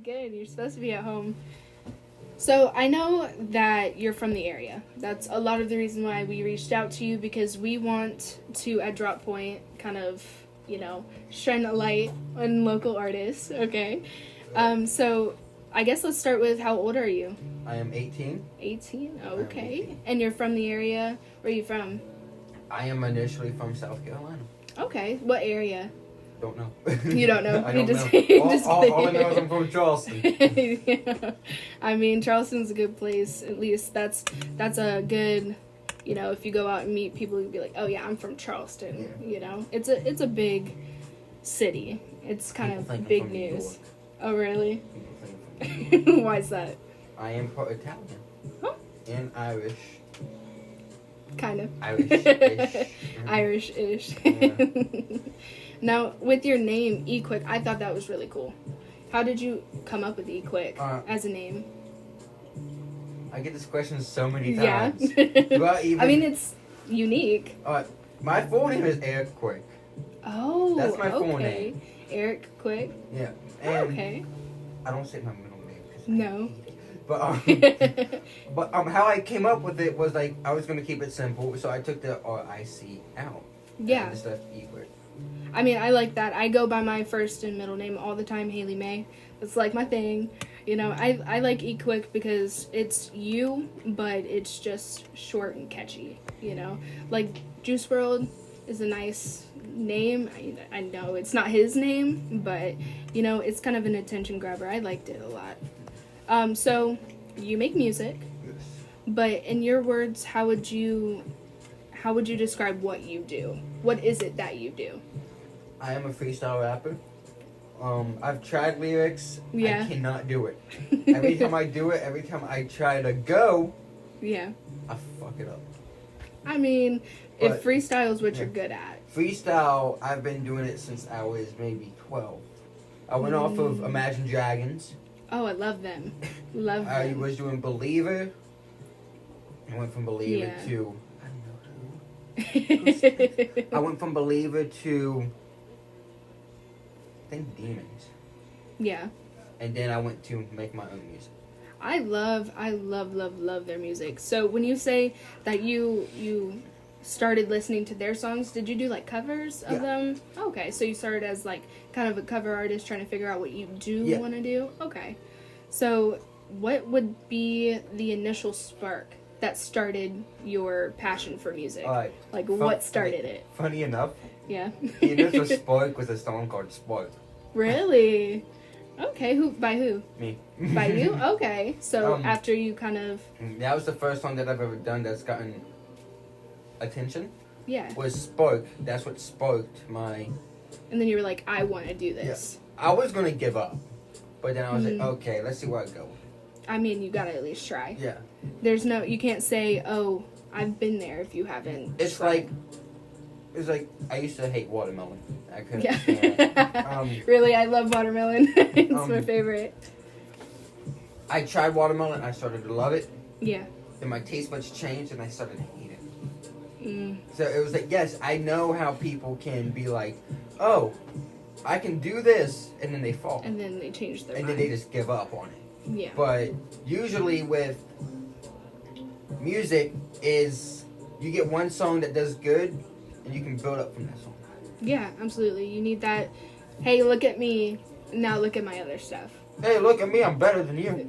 Good. You're supposed to be at home. So I know that you're from the area. That's a lot of the reason why we reached out to you, because we want to, at Drop Point, kind of, shine a light on local artists, okay? So I guess let's start with, how old are you? I am 18. 18? Okay. 18. And you're from the area? Where are you from? I am initially from South Carolina. Okay. What area? Don't know. You don't know? I don't know. All I know is I'm from Charleston. Yeah. I mean, Charleston's a good place. At least that's a good, if you go out and meet people, you'd be like, oh yeah, I'm from Charleston. Yeah. It's a big city. It's kind of big news. Oh really? Why is that? I am part Italian. Huh? And Irish. Kind of. Irish-ish. Irish-ish. Yeah. Now, with your name, EQUICK, I thought that was really cool. How did you come up with EQUICK as a name? I get this question so many times. Yeah. I mean, it's unique. My full name is Eric Quick. Oh, that's my full name. Eric Quick? Yeah. And okay. I don't say my middle name. No. But how I came up with it was like, I was going to keep it simple, so I took the R-I-C out. Yeah. And stuff EQUICK. I mean, I like that. I go by my first and middle name all the time, Hailey May. It's like my thing. I like EQUICK because it's you, but it's just short and catchy, Like, Juice WRLD is a nice name. I know it's not his name, but, it's kind of an attention grabber. I liked it a lot. So, you make music, but in your words, how would you describe what you do? What is it that you do? I am a freestyle rapper. I've tried lyrics. Yeah. I cannot do it. Every time I do it, every time I try to go, yeah, I fuck it up. I mean, if freestyle is what you're good at. Freestyle, I've been doing it since I was maybe 12. I went off of Imagine Dragons. Oh, I love them. Love them. I was doing Believer. I went from Believer to... I went from Believer to... I think Demons. Yeah. And then I went to make my own music. I love their music. So when you say that you started listening to their songs, did you do like covers of them? Okay, so you started as like kind of a cover artist trying to figure out what you do want to do? Okay. So what would be the initial spark that started your passion for music? Like what started it? Funny enough. Yeah. The initial spark was a song called Spark. Really? Okay, by who? Me. By you? Okay. So after you kind of... That was the first song that I've ever done that's gotten attention. Yeah. Was Spark. That's what sparked my... And then you were like, I want to do this. Yeah. I was going to give up. But then I was like, okay, let's see where I go. I mean, you got to at least try. Yeah. You can't say, oh, I've been there if you haven't tried. It's like, I used to hate watermelon. I couldn't stand it. Really, I love watermelon. It's my favorite. I tried watermelon, I started to love it. Yeah. Then my taste buds changed and I started to hate it. Mm. So it was like, yes, I know how people can be like, oh, I can do this, and then they fall. And then they change their mind. And then they just give up on it. Yeah. But usually with music is, you get one song that does good, and you can build up from that song. Yeah, absolutely. You need that, hey, look at me, now look at my other stuff. Hey, look at me, I'm better than you.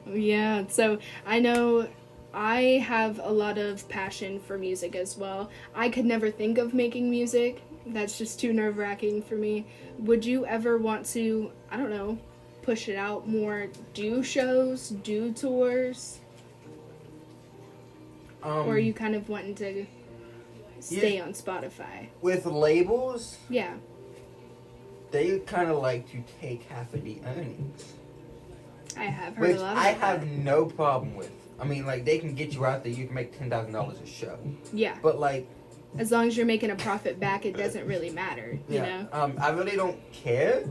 Yeah, so I know I have a lot of passion for music as well. I could never think of making music. That's just too nerve-wracking for me. Would you ever want to, I don't know, push it out more, do shows, do tours? Or are you kind of wanting to stay on Spotify? With labels? Yeah. They kind of like to take half of the earnings. I have heard a lot of that. Which I have no problem with. I mean, like, they can get you out there, you can make $10,000 a show. Yeah. But, like... as long as you're making a profit back, it doesn't really matter, you know? I really don't care.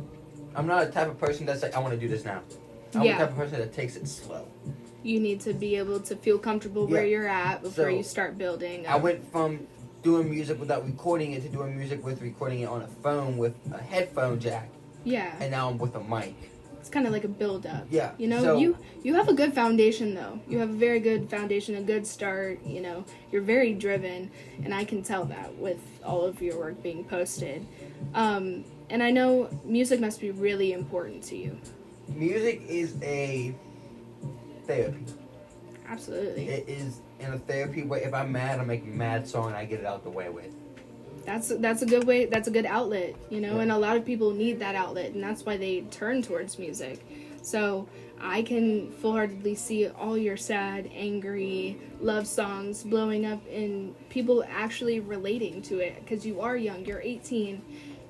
I'm not the type of person that's like, I want to do this now. I'm the type of person that takes it slow. You need to be able to feel comfortable where you're at before you start building. I went from doing music without recording it to doing music with recording it on a phone with a headphone jack. Yeah. and now I'm with a mic. It's kind of like a build up. Yeah. You know, so, you have a good foundation though. You have a very good foundation, a good start. You know, you're very driven, and I can tell that with all of your work being posted. And I know music must be really important to you. music is a therapy. Absolutely. It is in a therapy way. If I'm mad, I make a mad song and I get it out the way with. That's a good way. That's a good outlet, you know. Yeah. And a lot of people need that outlet, and that's why they turn towards music. So I can full-heartedly see all your sad, angry love songs blowing up, and people actually relating to it because you are young. You're 18,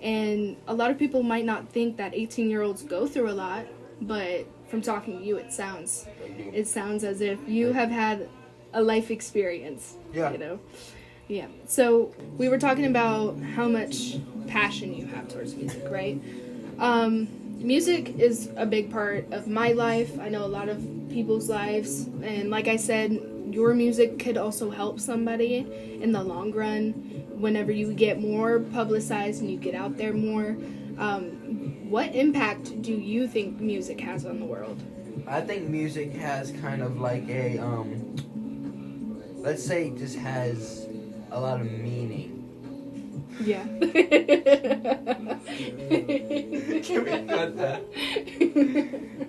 and a lot of people might not think that 18-year-olds go through a lot, but from talking to you, it sounds as if you have had a life experience. Yeah. You know. Yeah. So we were talking about how much passion you have towards music, right? Music is a big part of my life. I know a lot of people's lives. And like I said, your music could also help somebody in the long run whenever you get more publicized and you get out there more. What impact do you think music has on the world? I think music has kind of like a, let's say, just has a lot of meaning. Yeah. Can we cut that?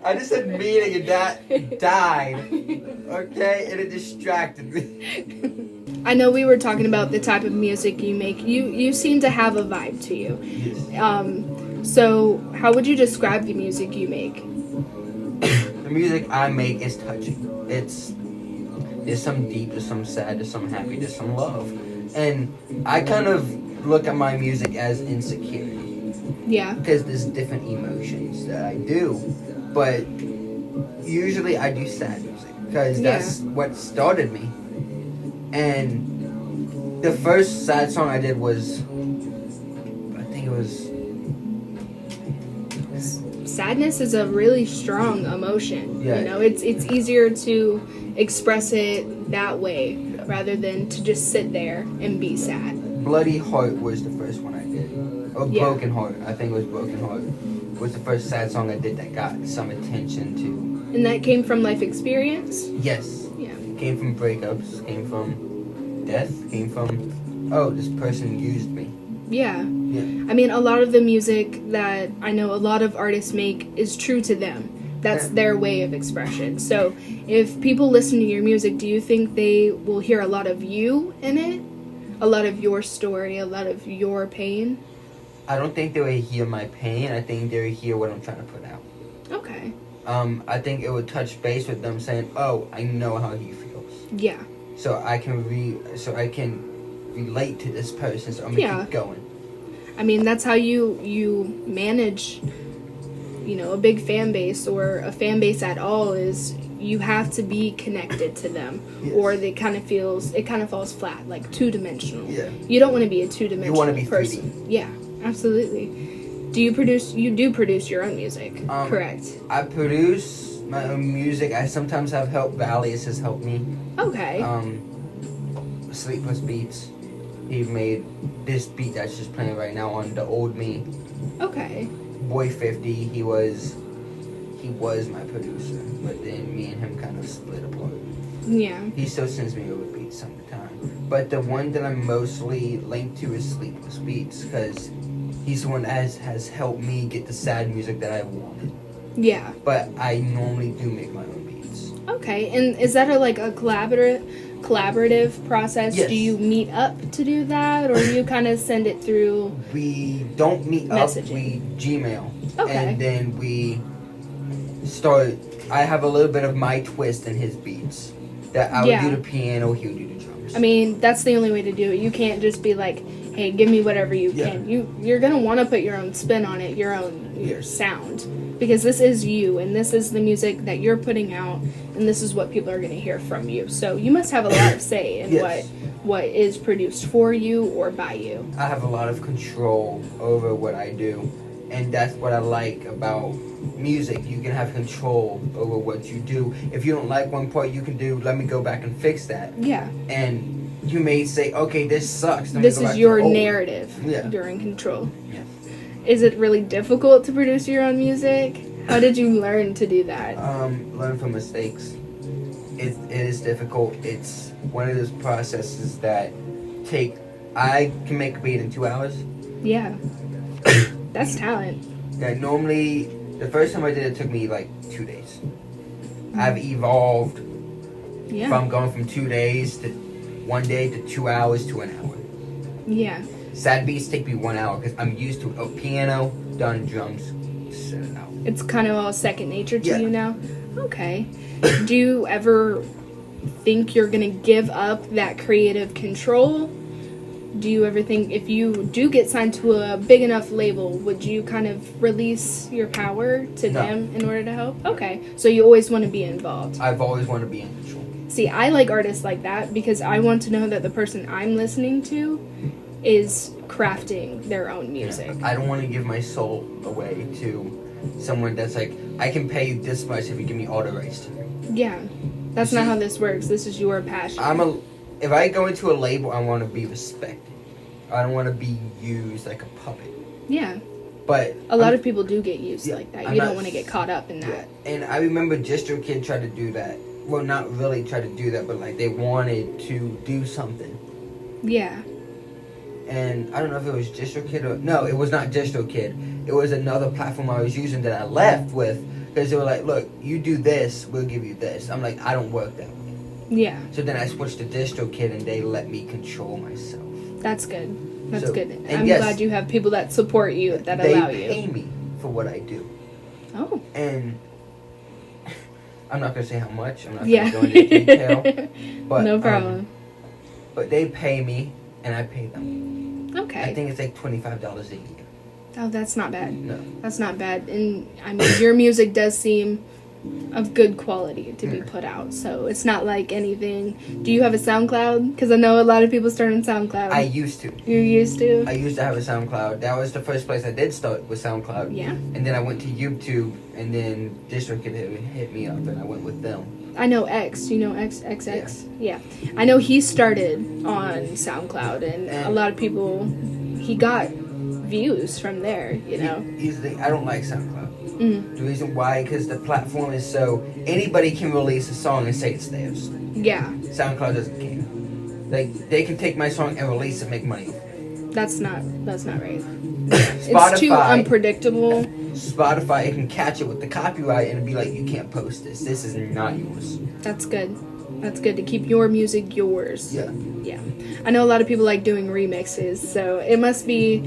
I just said meaning and that died. Okay? And it distracted me. I know we were talking about the type of music you make. You seem to have a vibe to you. Yes. So how would you describe the music you make? The music I make is touching. There's some deep, there's some sad, there's some happy, there's some love. And I kind of look at my music as insecurity. Yeah. Because there's different emotions that I do. But usually I do sad music. Because that's what started me. And the first sad song I did was, I think it was... Sadness is a really strong emotion. Yeah. You know, it's easier to express it that way rather than to just sit there and be sad. Bloody Heart was the first one I did. Or Yeah. Broken Heart. I think it was Broken Heart. Was the first sad song I did that got some attention to. And that came from life experience? Yes. Yeah. Came from breakups, came from death, came from, oh, this person used me. Yeah. Yeah. I mean, a lot of the music that I know a lot of artists make is true to them. That's their way of expression. So if people listen to your music, do you think they will hear a lot of you in it? A lot of your story, a lot of your pain? I don't think they would hear my pain. I think they would hear what I'm trying to put out. Okay. I think it would touch base with them saying, oh, I know how he feels. Yeah. So I can relate to this person, so I'm gonna keep going. I mean, that's how you manage, you know, a big fan base or a fan base at all is you have to be connected to them, yes. or it kind of falls flat, like two-dimensional. Yeah. You don't want to be a two-dimensional You want to be person. 3D. Yeah, absolutely. You do produce your own music, correct? I produce my own music. I sometimes have help. Valius has helped me. Okay. Sleepless Beats. He made this beat that's just playing right now on The Old Me. Okay. Boy 50, he was my producer, but then me and him kind of split apart. Yeah. He still sends me over beats sometimes. But the one that I'm mostly linked to is Sleepless Beats, because he's the one that has helped me get the sad music that I wanted. Yeah. But I normally do make my own beats. Okay. And is that a collaborative process? Yes. Do you meet up to do that, or do you kind of send it through? We don't meet Messaging. up, we Gmail. Okay. And then we start, I have a little bit of my twist in his beats. That I would do the piano, he would do the drums. I mean, that's the only way to do it. You can't just be like, hey, give me whatever you can. You're going to want to put your own spin on it, your sound. Because this is you, and this is the music that you're putting out, and this is what people are going to hear from you. So you must have a lot of say in what is produced for you or by you. I have a lot of control over what I do, and that's what I like about music. You can have control over what you do. If you don't like one part, you can do, let me go back and fix that. Yeah. And you may say, okay, this sucks. This is your narrative. Yeah. You're in control. Yeah. Is it really difficult to produce your own music? How did you learn to do that? Learn from mistakes. It is difficult. It's one of those processes that I can make a beat in 2 hours. Yeah. That's talent. Yeah, normally, the first time I did it took me like 2 days. I've evolved from going from 2 days to 1 day to 2 hours to an hour. Yeah. Sad beats take me 1 hour because I'm used to a piano, done drums, set it out. It's kind of all second nature to Yeah. you now? Okay. Do you ever think you're going to give up that creative control? Do you ever think if you do get signed to a big enough label, would you kind of release your power to them in order to help? Okay. So you always want to be involved. I've always wanted to be in control. See, I like artists like that because I want to know that the person I'm listening to is crafting their own music. I don't want to give my soul away to someone that's like, I can pay you this much if you give me all the rights to it. Yeah. That's not how this works. This is your passion. If I go into a label, I want to be respected. I don't want to be used like a puppet. Yeah. But a lot of people do get used like that. You don't want to get caught up in that. And I remember DistroKid tried to do that. Well, not really try to do that, but like they wanted to do something. Yeah. And I don't know if it was DistroKid or... No, it was not DistroKid. It was another platform I was using that I left with. Because they were like, look, you do this, we'll give you this. I'm like, I don't work that way. Yeah. So then I switched to DistroKid and they let me control myself. That's good. That's good. I'm yes, glad you have people that support you, that allow you. They pay me for what I do. Oh. And I'm not going to say how much. I'm not Yeah. going to go into detail. But, no problem. But they pay me and I pay them. Okay. I think it's like $25 a year. Oh, that's not bad. No. That's not bad. And I mean, your music does seem of good quality to be put out. So it's not like anything. Do you have a SoundCloud? Because I know a lot of people start on SoundCloud. I used to. You used to? I used to have a SoundCloud. That was the first place I did start with SoundCloud. Yeah. And then I went to YouTube, and then DistroKid hit me up, and I went with them. I know X. You know XX? Yeah. I know he started on SoundCloud, and a lot of people, he got views from there, you know. I don't like SoundCloud. The reason why, because the platform is so anybody can release a song and say it's theirs. Yeah. SoundCloud doesn't care. Like they can take my song and release it, and make money. That's not right. Spotify, it's too unpredictable. Spotify, it can catch it with the copyright and be like, you can't post this. This is not yours. That's good. That's good to keep your music yours. Yeah. Yeah. I know a lot of people like doing remixes, so it must be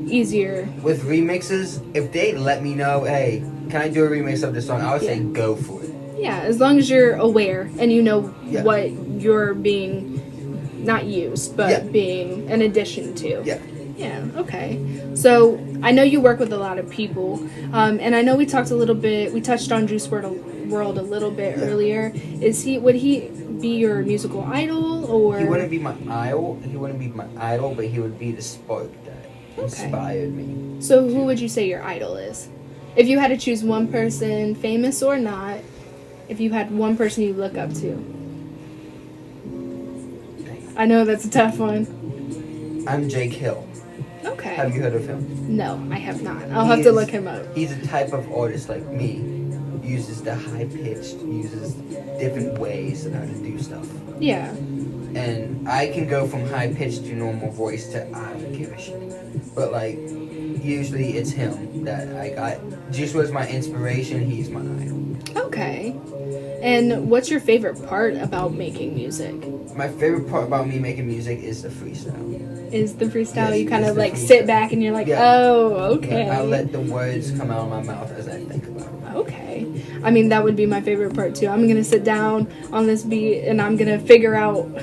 easier. With remixes, if they let me know, hey, can I do a remix of this song? I would say go for it. Yeah, as long as you're aware and you know what you're being, not used, but being an addition to. Yeah. Yeah, okay. So, I know you work with a lot of people, and I know we touched on Juice WRLD a little bit earlier. Would he be your musical idol, or? He wouldn't be my idol, but he would be the spark that inspired me. So who would you say your idol is? If you had to choose one person, famous or not, if you had one person you look up to. I know that's a tough one. I'm Jake Hill. Okay. Have you heard of him? No, I have not. I'll have to look him up. He's a type of artist like me. Uses the high pitched, uses different ways of how to do stuff. Yeah. And I can go from high pitched to normal voice to I don't give a shit. But like, usually it's him that I got. Juice was my inspiration. He's my idol. Okay. And what's your favorite part about making music? My favorite part about me making music is the freestyle. Is the freestyle? Yes, you kind of like freestyle. Sit back and you're like, oh, okay. I let the words come out of my mouth as I think about it. Okay. I mean, that would be my favorite part too. I'm going to sit down on this beat and I'm going to figure out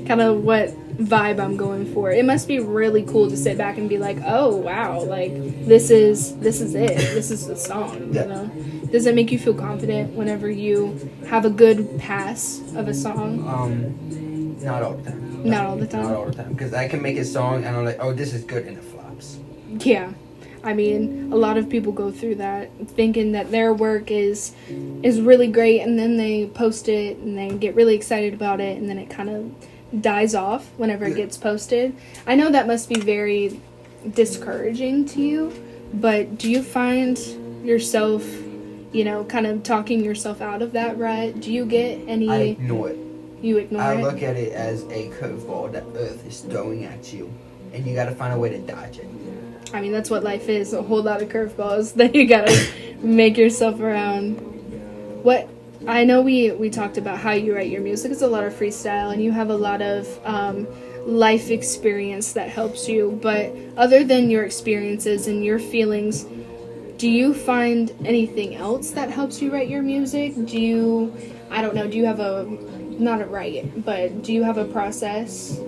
kind of what vibe I'm going for. It must be really cool to sit back and be like, oh, wow, like this is it. This is the song, you know? Does it make you feel confident whenever you have a good pass of a song? Not all the time. Not all the time? Not all the time. Because I can make a song and I'm like, oh, this is good, and it flops. Yeah. I mean, a lot of people go through that, thinking that their work is really great, and then they post it, and they get really excited about it, and then it kind of dies off whenever it gets posted. I know that must be very discouraging to you, but do you find yourself, kind of talking yourself out of that rut? Do you get any... I ignore it. You ignore it? I look at it as a curveball that Earth is throwing at you, and you gotta find a way to dodge it. I mean, that's what life is, a whole lot of curveballs that you gotta make yourself around. What... I know we talked about how you write your music. It's a lot of freestyle, and you have a lot of life experience that helps you. But other than your experiences and your feelings, do you find anything else that helps you write your music? Do you have do you have a process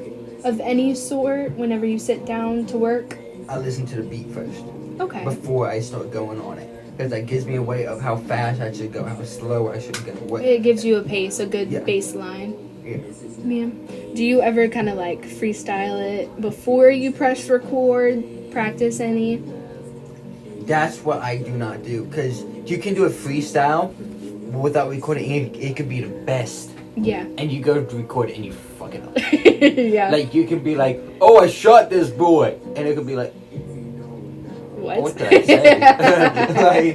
of any sort whenever you sit down to work? I listen to the beat first. Okay. Before I start going on it. Because that gives me a way of how fast I should go, how slow I should go. It gives you a pace, a good baseline. Yeah. Yeah. Do you ever kind of like freestyle it before you press record? Practice any? That's what I do not do. Because you can do a freestyle without recording. It could be the best. Yeah. And you go to record it and you fuck it up. Yeah. Like you can be like, oh, I shot this boy. And it could be like, what did I say?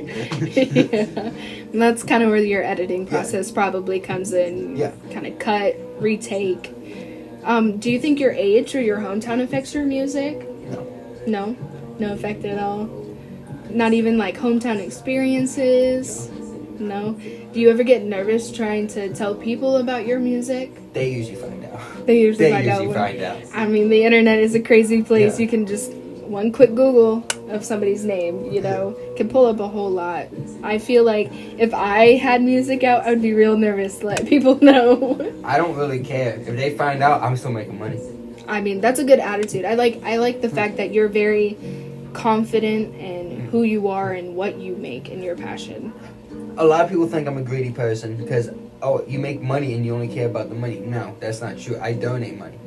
Yeah. And that's kind of where your editing process probably comes in. Yeah. Kind of cut, retake. Do you think your age or your hometown affects your music? No. No effect at all? Not even like hometown experiences? No? Do you ever get nervous trying to tell people about your music? They usually find out. They usually find out. I mean, the internet is a crazy place. Yeah. You can just... one quick Google of somebody's name, can pull up a whole lot. I feel like if I had music out, I would be real nervous to let people know. I don't really care. If they find out, I'm still making money. I mean, that's a good attitude. I like the fact that you're very confident in who you are and what you make and your passion. A lot of people think I'm a greedy person because, you make money and you only care about the money. No, that's not true. I donate money.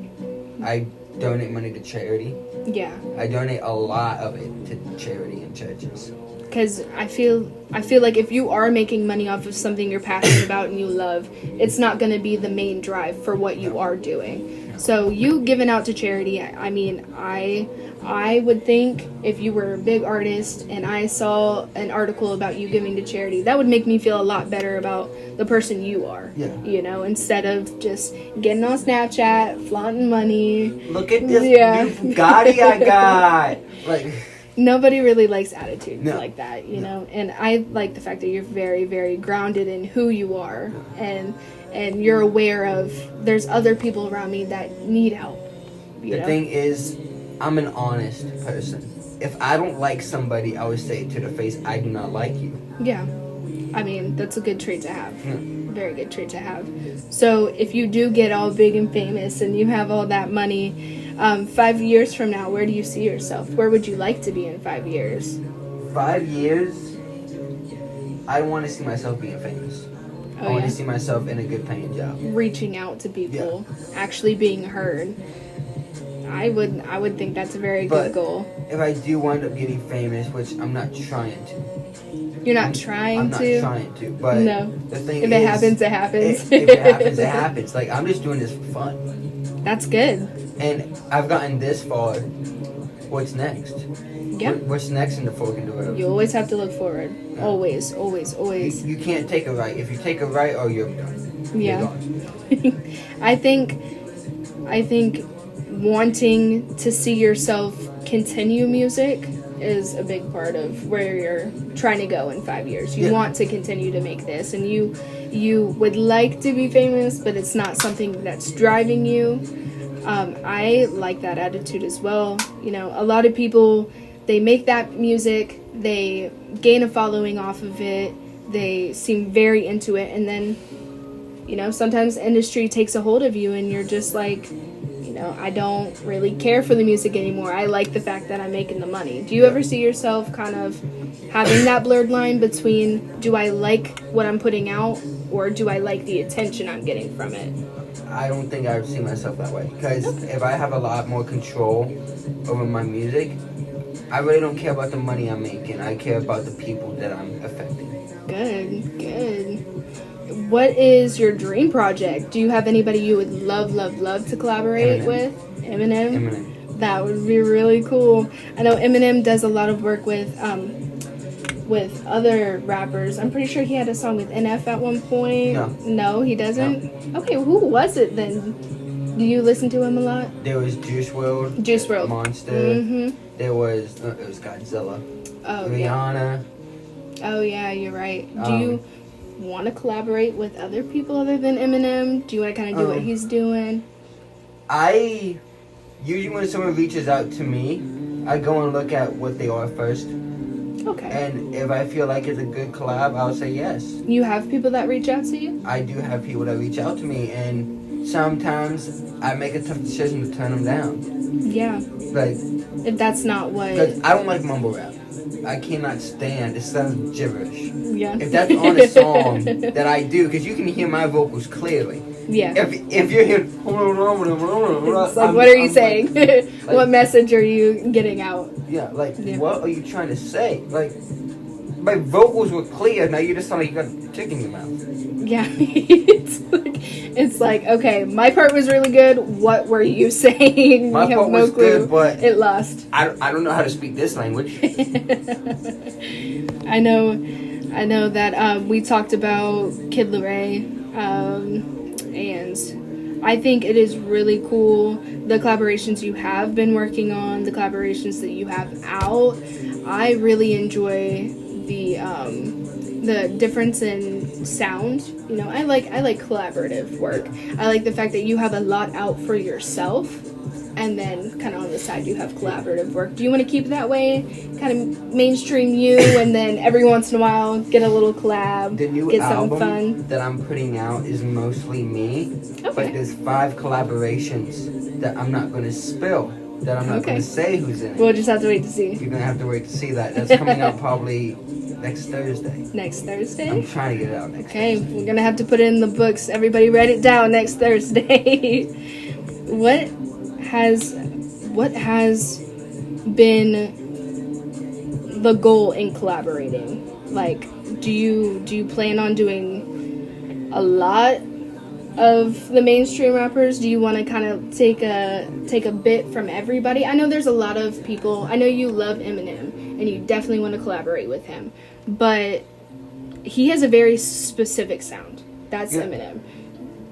I donate money to charity. Yeah. I donate a lot of it to charity and churches. Because I feel like if you are making money off of something you're passionate about and you love, it's not going to be the main drive for what you are doing. So you giving out to charity, I mean, I would think if you were a big artist and I saw an article about you giving to charity, that would make me feel a lot better about the person you are. Yeah. Instead of just getting on Snapchat, flaunting money. Look at this new Gotti I got. Nobody really likes attitude like that, And I like the fact that you're very, very grounded in who you are, and you're aware of there's other people around me that need help. The thing is, I'm an honest person. If I don't like somebody, I would say it to their face, I do not like you. Yeah. I mean, that's a good trait to have. Very good trait to have. So if you do get all big and famous and you have all that money, 5 years from now, where do you see yourself? Where would you like to be in 5 years? 5 years? I want to see myself being famous. I want to see myself in a good paying job. Reaching out to people, actually being heard. I would think that's a very good goal. If I do wind up getting famous, which I'm not trying to. You're not trying to? I'm not trying to, but the thing is... If it happens, it happens. If it happens, it happens. I'm just doing this for fun. That's good. And I've gotten this far. What's next? Yeah. What's next in the fork in the road? You always have to look forward. Yeah. Always, always, always. You can't take a right. If you take a right, you're done. Yeah. You're gone. I think wanting to see yourself continue music is a big part of where you're trying to go in 5 years. You want to continue to make this, and you would like to be famous, but it's not something that's driving you. I like that attitude as well. A lot of people, they make that music, they gain a following off of it, they seem very into it, and then, sometimes the industry takes a hold of you and you're just like, I don't really care for the music anymore. I like the fact that I'm making the money. Do you ever see yourself kind of having that blurred line between, do I like what I'm putting out, or do I like the attention I'm getting from it? I don't think I would see myself that way. Because if I have a lot more control over my music, I really don't care about the money I'm making. I care about the people that I'm affecting. Good, good. What is your dream project? Do you have anybody you would love to collaborate with? Eminem? That would be really cool. I know Eminem does a lot of work with other rappers. I'm pretty sure he had a song with NF at one point. No, he doesn't? No. Okay, who was it then? Do you listen to him a lot? There was Juice WRLD. Juice WRLD. Monster. Mm-hmm. There was, it was Godzilla. Oh, Rihanna. Yeah. Oh, yeah, you're right. Do you want to collaborate with other people other than Eminem? Do you want to kind of do what he's doing? I usually when someone reaches out to me, I go and look at what they are first. Okay. And if I feel like it's a good collab, I'll say yes. You have people that reach out to you? I do have people that reach out to me, and sometimes I make a tough decision to turn them down. Yeah. Like, if that's not what... Because I don't like mumble rap. I cannot stand. It sounds gibberish. Yeah. If that's on a song that I do, because you can hear my vocals clearly. Yeah. If you're here, it's like, what are you saying? Like, what message are you getting out? Yeah, like, what are you trying to say? Like, my vocals were clear. Now you just sound like you got a tick in your mouth. Yeah, it's like, okay, my part was really good. What were you saying? My part was good, but it lost. I don't know how to speak this language. I know that we talked about Kid Laroi, and I think it is really cool the collaborations you have been working on, the collaborations that you have out. I really enjoy the difference in sound. You know, I like collaborative work. I like the fact that you have a lot out for yourself, and then kind of on the side you have collaborative work. Do you want to keep it that way? Kind of mainstream you, and then every once in a while get a little collab, the new get album something fun. That I'm putting out is mostly me, but there's 5 collaborations that I'm not going to spill, that I'm not going to say who's in it. We'll just have to wait to see. You're going to have to wait to see that. That's coming out probably next Thursday. Next Thursday? I'm trying to get it out next Thursday. Okay, we're going to have to put it in the books. Everybody write it down, next Thursday. What has been the goal in collaborating? Like, do you plan on doing a lot of the mainstream rappers? Do you want to kind of take a bit from everybody? I know there's a lot of people. I know you love Eminem and you definitely want to collaborate with him, but he has a very specific sound. That's Eminem.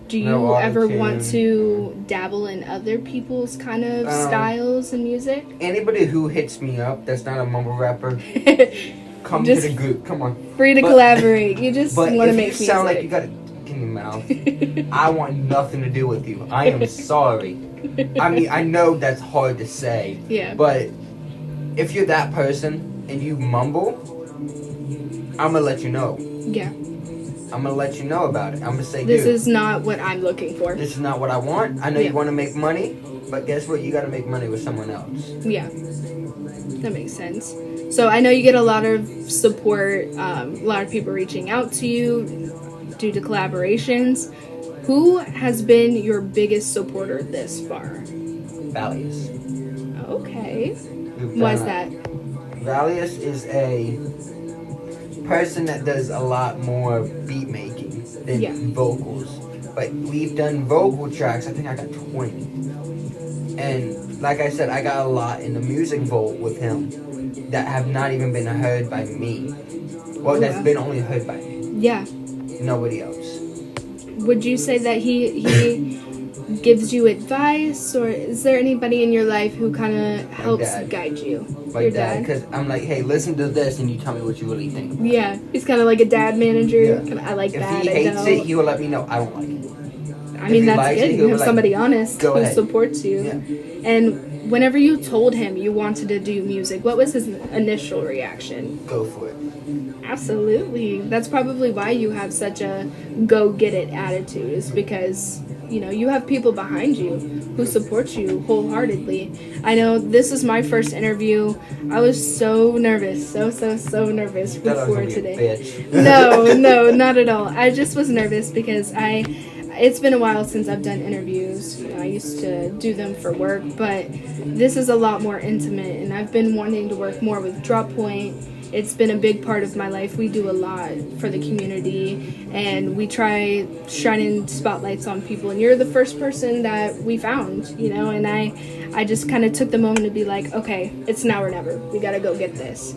Do you ever want to dabble in other people's kind of styles and music? Anybody who hits me up that's not a mumble rapper, come to the group. Come on. Free to collaborate. You just want to make music. But if you sound like you got a dick in your mouth, I want nothing to do with you. I am sorry. I mean, I know that's hard to say. Yeah. But if you're that person and you mumble, I'm going to let you know. Yeah. I'm going to let you know about it. I'm going to say, this is not what I'm looking for. This is not what I want. I know you want to make money, but guess what? You got to make money with someone else. Yeah. That makes sense. So I know you get a lot of support, a lot of people reaching out to you due to collaborations. Who has been your biggest supporter this far? Valius. Okay. Why is that? Valius is a person that does a lot more beat making than vocals, but we've done vocal tracks. I think I got 20, and like I said, I got a lot in the music vault with him that have not even been heard by me. Well, that's been only heard by me. Yeah. Nobody else. Would you say that he gives you advice, or is there anybody in your life who kind of helps guide you? My dad, because I'm like, hey, listen to this, and you tell me what you really think. Yeah, he's kind of like a dad manager. Yeah. I like that. If he hates it, he will let me know. I don't like it. I mean, that's good. You have somebody honest who supports you. Yeah. And whenever you told him you wanted to do music, what was his initial reaction? Go for it. Absolutely. That's probably why you have such a go-get-it attitude, is because, you know, you have people behind you who support you wholeheartedly. I know this is my first interview. I was so nervous, so nervous before today. No, not at all. I just was nervous because it's been a while since I've done interviews. You know, I used to do them for work, but this is a lot more intimate, and I've been wanting to work more with Drop Point It's been a big part of my life. We do a lot for the community, and we try shining spotlights on people. And you're the first person that we found, and I just kind of took the moment to be like, okay, it's now or never. We got to go get this.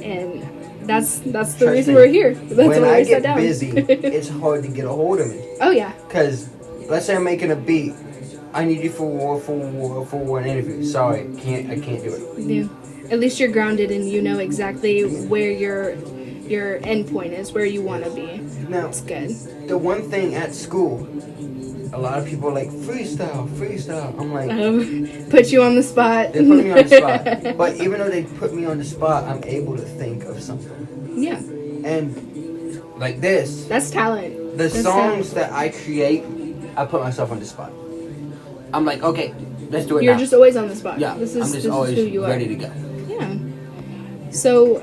And that's the reason we're here. That's when why I we sat get down. busy, it's hard to get a hold of me. Oh, yeah. Because, let's say I'm making a beat. I need you for an interview. Sorry, I can't do it. Yeah. At least you're grounded and you know exactly where your end point is, where you want to be. Now, it's good. The one thing at school, a lot of people are like, freestyle. I'm like... put you on the spot. They put me on the spot. But even though they put me on the spot, I'm able to think of something. Yeah. And like this. That's talent. The songs that I create, I put myself on the spot. I'm like, okay, let's do it You're now. just always on the spot. Yeah, this I'm is just always who you are. ready to go. Yeah. So,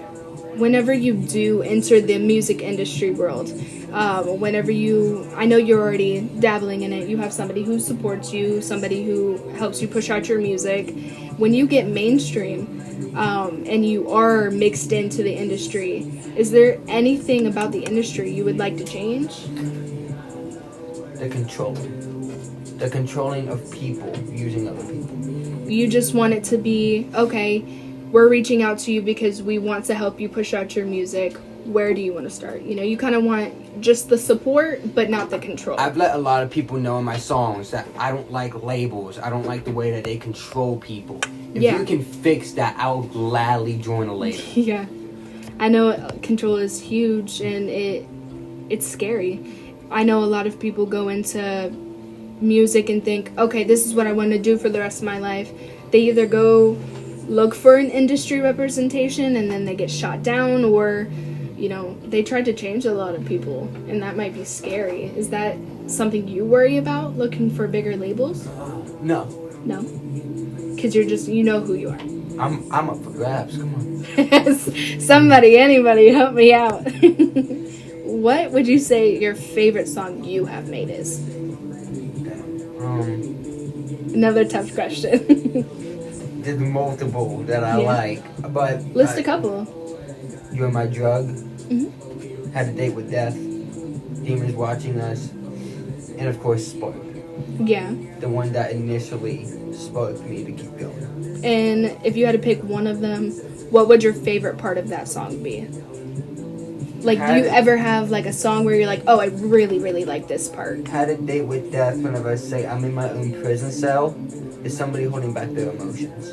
whenever you do enter the music industry world, I know you're already dabbling in it. You have somebody who supports you, somebody who helps you push out your music. When you get mainstream, and you are mixed into the industry, is there anything about the industry you would like to change? The controlling of people using other people. You just want it to be, okay, we're reaching out to you because we want to help you push out your music. Where do you want to start? You kind of want just the support, but not the control. I've let a lot of people know in my songs that I don't like labels. I don't like the way that they control people. If you can fix that, I'll gladly join a label. Yeah. I know control is huge, and it's scary. I know a lot of people go into music and think, okay, this is what I want to do for the rest of my life. They either go look for an industry representation and then they get shot down, or they try to change a lot of people, and that might be scary. Is that something you worry about, looking for bigger labels? No Because you're just, you know who you are. I'm up for grabs. Come on. Somebody, anybody, help me out. What would you say your favorite song you have made is? Another tough question. There's multiple that I like, but list a couple. You're My Drug. Mm-hmm. Had a Date with Death. Demons Watching Us, and of course Spark. Yeah. The one that initially sparked me to keep going. And if you had to pick one of them, what would your favorite part of that song be? Like, do you ever have like a song where you're like, oh, I really, really like this part? Had a Date with Death. Whenever I say I'm in my own prison cell, is somebody holding back their emotions.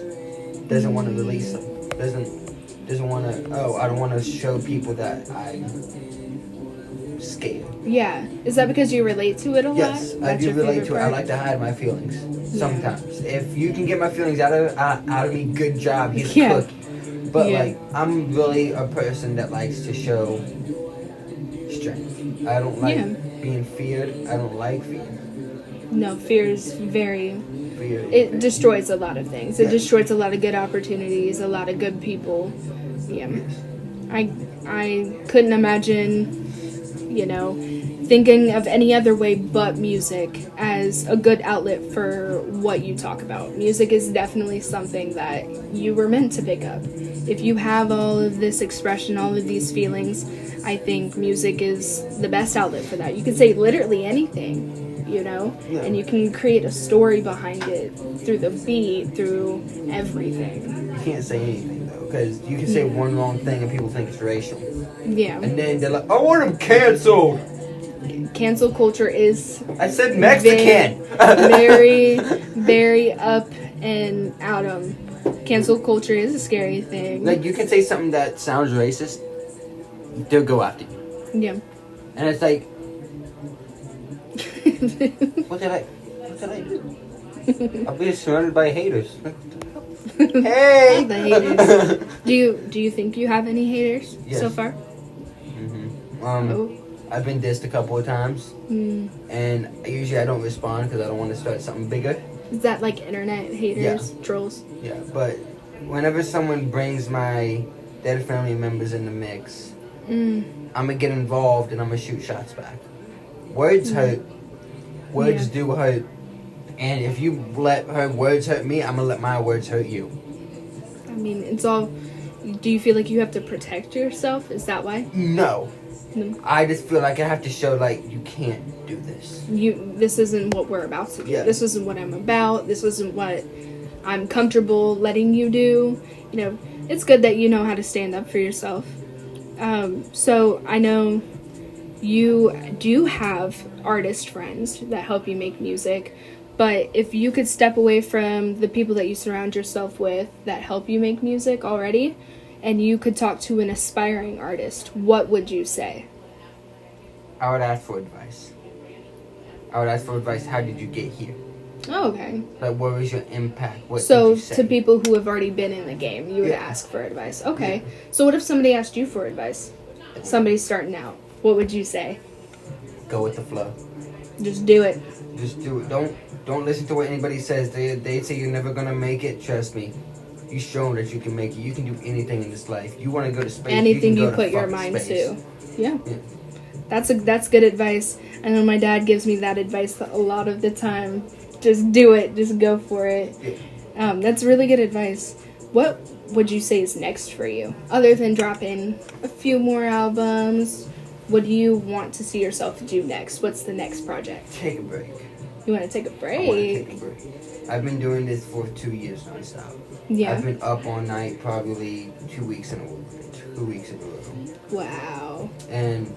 Doesn't want to release them. Doesn't want to. Oh, I don't want to show people that I'm scared. Yeah. Is that because you relate to it a lot? Yes, I do relate to it. I like to hide my feelings sometimes. If you can get my feelings out of me, good job. He's cooked. But like, I'm really a person that likes to show strength. I don't like being feared. I don't like fear. No, fear is it destroys a lot of things. It destroys a lot of good opportunities, a lot of good people. Yeah. I couldn't imagine, thinking of any other way but music as a good outlet for what you talk about. Music is definitely something that you were meant to pick up. If you have all of this expression, all of these feelings, I think music is the best outlet for that. You can say literally anything, and you can create a story behind it through the beat, through everything. You can't say anything, though, because you can say one wrong thing and people think it's racial. Yeah. And then they're like, I want him canceled. Cancel culture is... I said Mexican. Very, very up and out. Cancel culture is a scary thing. Like, you can say something that sounds racist, they'll go after you. Yeah. And it's like, what did I do? I'm being surrounded by haters. Hey! The haters. Do you think you have any haters so far? Mm-hmm. I've been dissed a couple of times, and usually I don't respond because I don't want to start something bigger. Is that like internet haters, trolls? Yeah, but whenever someone brings my dead family members in the mix, I'm gonna get involved and I'm gonna shoot shots back. Words hurt. Words do hurt. And if you let her words hurt me, I'm gonna let my words hurt you. I mean, it's all Do you feel like you have to protect yourself? Is that why? No. No. I just feel like I have to show, like, you can't do this. This isn't what we're about to do. Yeah. This isn't what I'm about. This isn't what I'm comfortable letting you do. You know, it's good that you know how to stand up for yourself. So I know you do have artist friends that help you make music, but if you could step away from the people that you surround yourself with that help you make music already, and you could talk to an aspiring artist, what would you say? I would ask for advice. How did you get here? Oh, okay. Like, what was your impact? What So, did you say? to people who have already been in the game, you would Yeah. ask for advice. Okay. So, what if somebody asked you for advice? Somebody's starting out. What would you say? Go with the flow. Just do it. Just do it. Don't listen to what anybody says. They say you're never gonna make it. Trust me. You shown that you can make it. You can do anything in this life. You want to go to space. Anything you you can go put to your fucking mind space. to. Yeah. Yeah. That's good advice. I know my dad gives me that advice a lot of the time. Just do it. Just go for it. Yeah. That's really good advice. What would you say is next for you? Other than dropping a few more albums, what do you want to see yourself do next? What's the next project? Take a break. You want to take a break? I want to take a break. I've been doing this for 2 years nonstop. Yeah. I've been up all night probably 2 weeks in a row. 2 weeks in a row. Wow. And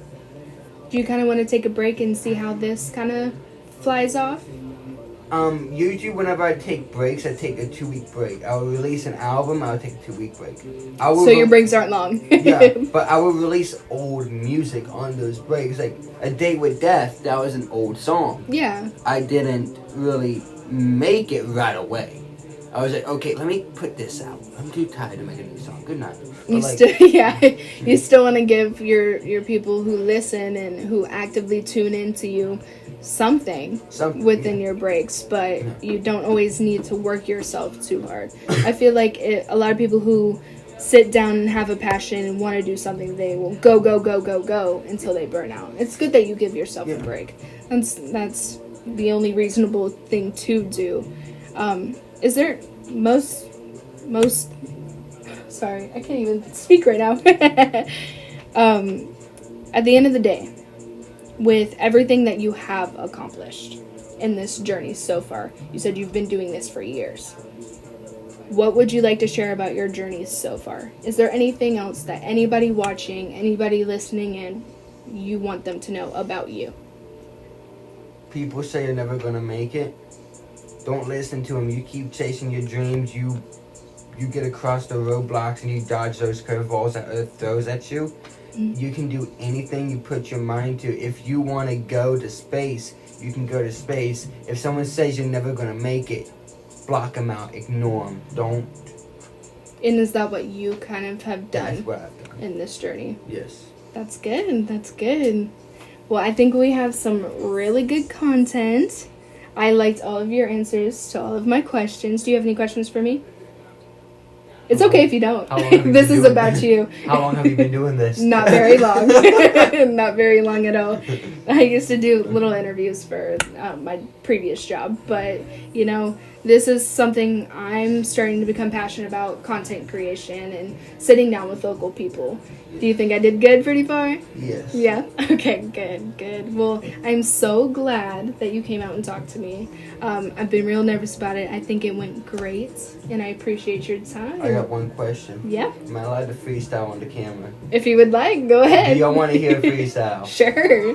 Do you kind of want to take a break and see how this kind of flies off? usually whenever I take breaks, I take a 2-week break. I will release an album, I'll take a 2-week break. So your breaks aren't long. Yeah, but I will release old music on those breaks. Like A Date with Death, that was an old song. Yeah. I didn't really make it right away. I was like, okay, let me put this out. I'm too tired to make a new song. Good night. You But still, yeah, you still want to give your people who listen and who actively tune into you something within your breaks, but you don't always need to work yourself too hard. I feel like a lot of people who sit down and have a passion and want to do something, they will go until they burn out. It's good that you give yourself a break. That's the only reasonable thing to do. Is there most sorry, I can't even speak right now. At the end of the day, with everything that you have accomplished in this journey so far, you said you've been doing this for years. What would you like to share about your journey so far? Is there anything else that anybody watching, anybody listening in, you want them to know about you? People say you're never gonna make it. Don't listen to them. You keep chasing your dreams. You get across the roadblocks and you dodge those curveballs that Earth throws at you. You can do anything you put your mind to. If you want to go to space, you can go to space. If someone says you're never going to make it, block them out. Ignore them. Don't. And is that what you kind of have done That's what I've done. in this journey? Yes. That's good. That's good. Well, I think we have some really good content. I liked all of your answers to all of my questions. Do you have any questions for me? It's okay if you don't. This is about you. How long have you been doing this? Not very long. Not very long at all. I used to do little interviews for my previous job, but this is something I'm starting to become passionate about, content creation and sitting down with local people. Do you think I did good pretty far? Yes. Yeah? Okay, good. Well, I'm so glad that you came out and talked to me. I've been real nervous about it. I think it went great, and I appreciate your time. I got one question. Yeah? Am I allowed to freestyle on the camera? If you would like, go ahead. Do y'all want to hear a freestyle? Sure.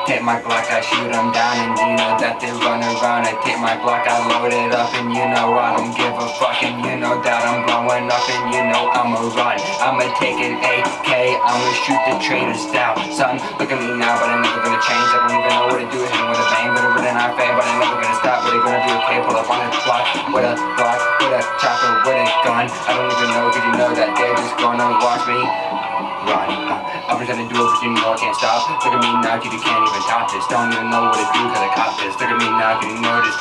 Take my Glock, I shoot them down, and you know that they run around. I take my Glock, I load it up, and you know I don't give a fuck, and you know that I'm blowing up, and you know I'ma run. I'ma take an AK, I'ma shoot the traitors down. Son, look at me now, but I'm never gonna change. I don't even know what to do, hitting with a bang, but I'm not fame, but I'm never gonna stop. But they're gonna be okay, pull up on the block with a Glock, with a chopper, with a gun. I don't even know, cause you know that they're just gonna watch me run. I'm just gonna do it, but you know I can't stop. Look at me now, kid, you can't even top this. Don't even know what to do, cause I caught this. Look at me now, kid, you know this.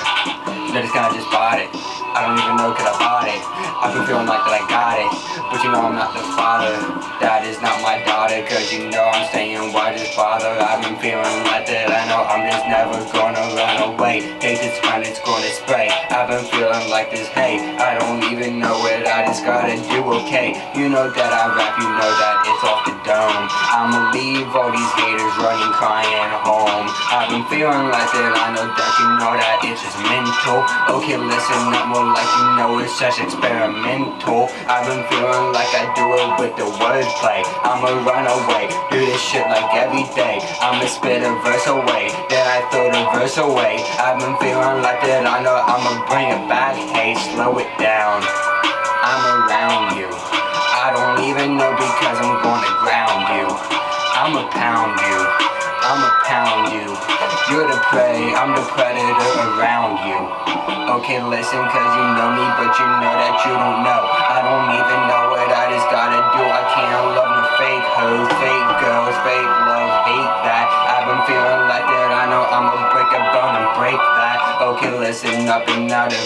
You know this guy just bought it. I don't even know, cause I bought it. I've been feeling like that I got it, but you know I'm not the father. That is not my daughter, cause you know I'm saying why just bother. I've been feeling like that, I know I'm just never gonna run away. Hate this kind, it's gonna spray. I've been feeling like this, hey, I don't even know what I just gotta do, okay. You know that I rap, you know that it's off the dome. I'ma leave all these haters running, crying home. I've been feeling like that, I know that you know that it's just mental. Okay, listen up more like you know it's just experimental. I've been feeling like I do it with the wordplay. I'ma run away, do this shit like every day. I'ma spit a verse away, then I throw the verse away. I've been feeling like that, I know I'ma bring it back. Hey, slow it down, I'm around you. I don't even know because I'm gonna ground you. I'ma pound you, I'ma pound you. You're the prey, I'm the predator around you. Okay, listen, cause you know me, but you know that you don't know. I don't even know what I just gotta do. I can't love no fake hoes, fake girls, fake love, hate that. I've been feeling like that, I know I'ma break a bone and break that. Okay, listen up and now to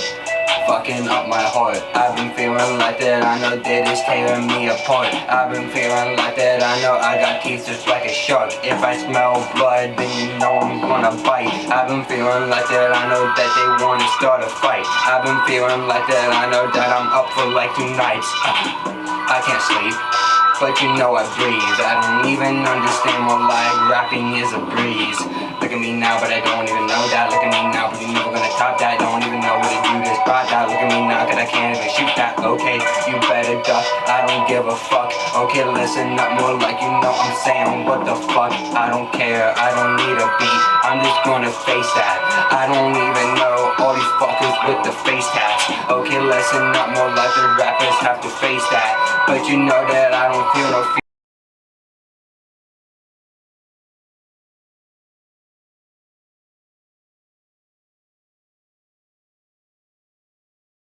fucking up my heart. I've been feeling like that, I know that it's tearing me apart. I've been feeling like that, I know I got teeth just like a shark. If I smell blood, then you know I'm gonna bite. I've been feeling like that, I know that they wanna start a fight. I've been feeling like that, I know that I'm up for like 2 nights. I can't sleep, but you know I breathe. I don't even understand what like rapping is a breeze. Look at me now, but I don't even know that. Look at me now, but you're never gonna top that. Don't even know what to do this spot that. Look at me now, cause I can't even shoot that. Okay, you better duck, I don't give a fuck. Okay, listen up more like you know I'm saying what the fuck. I don't care, I don't need a beat, I'm just gonna face that. I don't even know all these fuckers with the face tats. Okay, listen up more like the rappers have to face that. But you know that I don't feel no fear.